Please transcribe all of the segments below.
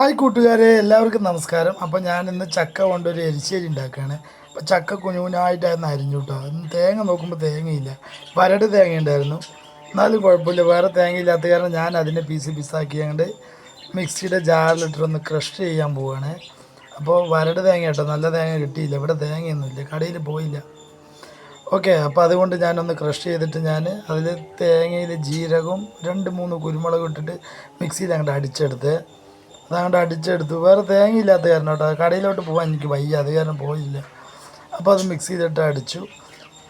Hi കൂട്ടുകാരെ, എല്ലാവർക്കും നമസ്കാരം. അപ്പോൾ ഞാൻ ഇന്ന് ചക്ക കൊണ്ടൊരു എരിശ്ശേരി ഉണ്ടാക്കുകയാണ്. അപ്പോൾ ചക്ക കുനുകുനായിട്ടായിരുന്നു അരിഞ്ഞു കേട്ടോ. ഇന്ന് തേങ്ങ നോക്കുമ്പോൾ തേങ്ങയില്ല, വരട് തേങ്ങ ഉണ്ടായിരുന്നു. എന്നാലും കുഴപ്പമില്ല, വേറെ തേങ്ങ ഇല്ലാത്ത കാരണം ഞാൻ അതിനെ പീസ് പീസാക്കിയാണ്ട് മിക്സിയുടെ ജാറിലിട്ടൊന്ന് ക്രഷ് ചെയ്യാൻ പോവുകയാണ്. അപ്പോൾ വരട് തേങ്ങ കേട്ടോ, നല്ല തേങ്ങ കിട്ടിയില്ല, ഇവിടെ തേങ്ങയൊന്നുമില്ല, കടയിൽ പോയില്ല. ഓക്കെ, അപ്പോൾ അതുകൊണ്ട് ഞാനൊന്ന് ക്രഷ് ചെയ്തിട്ട് ഞാൻ അതിൽ തേങ്ങയിൽ ജീരകവും 2-3 കുരുമുളക് ഇട്ടിട്ട് മിക്സിയിൽ അങ്ങോട്ട് അടിച്ചെടുത്ത് അതങ്ങോട്ട് അടിച്ചെടുത്തു. വേറെ തേങ്ങയില്ലാത്ത കാരണം കേട്ടോ, കടയിലോട്ട് പോകാൻ എനിക്ക് വയ്യ, അത് കാരണം പോയില്ല. അപ്പോൾ അത് മിക്സ് ചെയ്തിട്ട് അടിച്ചു.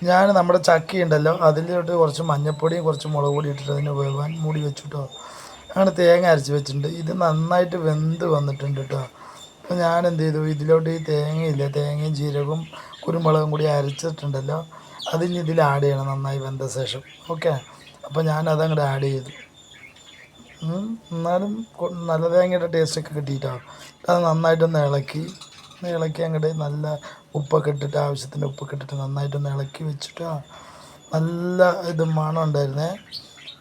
ഞാൻ നമ്മുടെ ചക്ക ഉണ്ടല്ലോ, അതിലോട്ട് കുറച്ച് മഞ്ഞൾപ്പൊടിയും കുറച്ച് മുളക് പൊടി ഇട്ടിട്ട് അതിന് വേവാൻ മൂടി വെച്ചു കേട്ടോ. അങ്ങനെ തേങ്ങ അരച്ച് വെച്ചിട്ടുണ്ട്. ഇത് നന്നായിട്ട് വെന്ത് വന്നിട്ടുണ്ട് കേട്ടോ. അപ്പോൾ ഞാൻ എന്ത് ചെയ്തു, ഇതിലോട്ട് ഈ തേങ്ങയില്ല, തേങ്ങയും ജീരകവും കുരുമുളകും കൂടി അരച്ചിട്ടുണ്ടല്ലോ, അതിന് ഇതിൽ ആഡ് ചെയ്യണം നന്നായി വെന്ത ശേഷം. ഓക്കെ, അപ്പോൾ ഞാൻ അതങ്ങോട്ട് ആഡ് ചെയ്തു. എന്നാലും നല്ല തേങ്ങയുടെ ടേസ്റ്റൊക്കെ കിട്ടിയിട്ടാണ്. അത് നന്നായിട്ടൊന്ന് ഇളക്കി അങ്ങോട്ട് നല്ല ഉപ്പൊക്കെ ഇട്ടിട്ട്, ആവശ്യത്തിന് ഉപ്പൊക്കെ ഇട്ടിട്ട് നന്നായിട്ടൊന്ന് ഇളക്കി വെച്ചിട്ട് നല്ല ഇത് മണം ഉണ്ടായിരുന്നേ.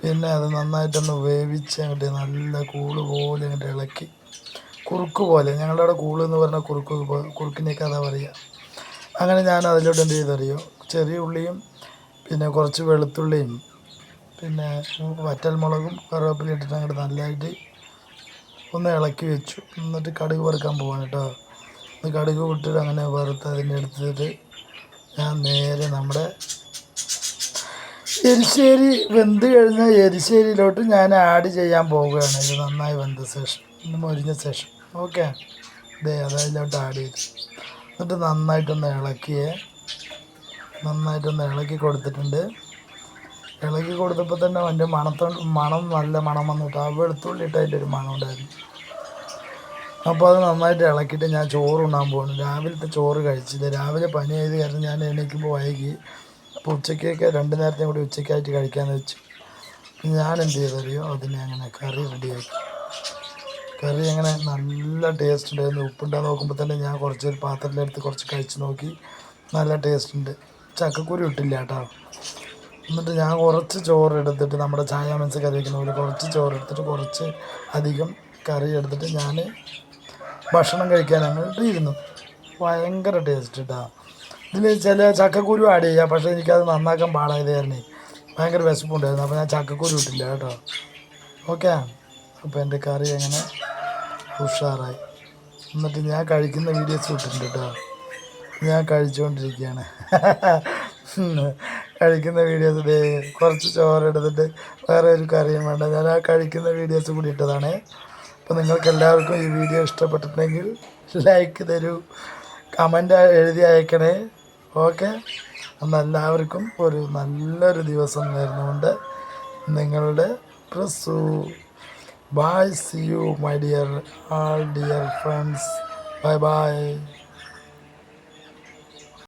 പിന്നെ അത് നന്നായിട്ടൊന്ന് വേവിച്ച് അങ്ങോട്ട് നല്ല കൂള് പോലെ അങ്ങോട്ട് ഇളക്കി, കുറുക്ക് പോലെ, ഞങ്ങളുടെ അവിടെ കൂള് എന്ന് പറഞ്ഞാൽ കുറുക്കിനേക്ക് അതാ പറയുക. അങ്ങനെ ഞാൻ അതിലോട്ട് എന്ത് ചെയ്തറിയോ, ചെറിയ ഉള്ളിയും പിന്നെ കുറച്ച് വെളുത്തുള്ളിയും പിന്നെ വറ്റൽമുളകും കറിവേപ്പില ഇട്ടിട്ട് അങ്ങോട്ട് നല്ലതായിട്ട് ഒന്ന് ഇളക്കി വെച്ചു. എന്നിട്ട് കടുക് വറുക്കാൻ പോവാണ് കേട്ടോ. ഒന്ന് കടുക് വിട്ടിട്ട് അങ്ങനെ വറുത്ത് അതിൻ്റെ എടുത്തിട്ട് ഞാൻ നേരെ നമ്മുടെ എരിശ്ശേരി വെന്ത് കഴിഞ്ഞ എരിശ്ശേരിയിലോട്ട് ഞാൻ ആഡ് ചെയ്യാൻ പോവുകയാണ്. ഇത് നന്നായി വെന്ത ശേഷം, ഇന്ന് മൊരിഞ്ഞ ശേഷം. ഓക്കെ, അതിലോട്ട് ആഡ് ചെയ്തു. എന്നിട്ട് നന്നായിട്ടൊന്ന് ഇളക്കി കൊടുത്തിട്ടുണ്ട്. ഇളക്കി കൊടുത്തപ്പോൾ തന്നെ അതിൻ്റെ മണം നല്ല മണം വന്നിട്ട് ആ വെളുത്തുള്ളി ഇട്ട് അതിൻ്റെ ഒരു മണം ഉണ്ടായിരുന്നു. അപ്പോൾ അത് നന്നായിട്ട് ഇളക്കിയിട്ട് ഞാൻ ചോറ് ഉണ്ണാൻ പോകുന്നു. രാവിലത്തെ ചോറ് കഴിച്ചില്ല, രാവിലെ പനി ആയത് കാരണം ഞാൻ എണീക്കുമ്പോൾ വൈകി. അപ്പോൾ ഉച്ചയ്ക്കൊക്കെ 2 നേരത്തെയും കൂടി ഉച്ചയ്ക്കായിട്ട് കഴിക്കാമെന്ന് വെച്ചു. ഞാൻ എന്ത് ചെയ്തറിയോ, അതിനെ അങ്ങനെ കറി റെഡിയാക്കി. കറി അങ്ങനെ നല്ല ടേസ്റ്റ് ഉണ്ടായിരുന്നു. ഉപ്പുണ്ടാകുന്ന നോക്കുമ്പോൾ തന്നെ ഞാൻ കുറച്ച് പാത്രത്തിലെടുത്ത് കുറച്ച് കഴിച്ച് നോക്കി, നല്ല ടേസ്റ്റ് ഉണ്ട്. ചക്കക്കുരു ഇട്ടില്ല കേട്ടോ. എന്നിട്ട് ഞാൻ കുറച്ച് ചോറ് എടുത്തിട്ട്, നമ്മുടെ ചായ മനസ്സ് കറി വയ്ക്കുന്ന പോലെ കുറച്ച് ചോറ് എടുത്തിട്ട് കുറച്ച് അധികം കറി എടുത്തിട്ട് ഞാൻ ഭക്ഷണം കഴിക്കാൻ അങ്ങോട്ട് ഇരുന്നു. ഭയങ്കര ടേസ്റ്റ് കേട്ടോ. ഇതിൽ ചില ചക്കക്കുരു ആഡ് ചെയ്യുക, പക്ഷേ എനിക്കത് നന്നാക്കാൻ പാടായത് കാരണം ഭയങ്കര വിശപ്പുണ്ടായിരുന്നു. അപ്പോൾ ഞാൻ ചക്കക്കുരു ഇട്ടില്ല കേട്ടോ. ഓക്കെ, അപ്പോൾ എൻ്റെ കറി അങ്ങനെ ഉഷാറായി. എന്നിട്ട് ഞാൻ കഴിക്കുന്ന വീഡിയോസ് ഇട്ടിട്ടുണ്ട് കേട്ടോ. ഞാൻ കഴിച്ചുകൊണ്ടിരിക്കുകയാണ്. കഴിക്കുന്ന വീഡിയോസ് കുറച്ച് ചോറ് എടുത്തിട്ട് വേറെ ഒരു കറിയും വേണ്ട, ഞാൻ ആ കഴിക്കുന്ന വീഡിയോസ് കൂടി ഇട്ടതാണ്. അപ്പോൾ നിങ്ങൾക്ക് എല്ലാവർക്കും ഈ വീഡിയോ ഇഷ്ടപ്പെട്ടിട്ടുണ്ടെങ്കിൽ ലൈക്ക് തരൂ, കമൻ്റ് എഴുതി അയക്കണേ. ഓക്കെ, അന്ന് എല്ലാവർക്കും ഒരു നല്ലൊരു ദിവസം നേർന്നുകൊണ്ട് നിങ്ങളുടെ പ്രസു. Bye, see you my dear, all dear friends. Bye bye.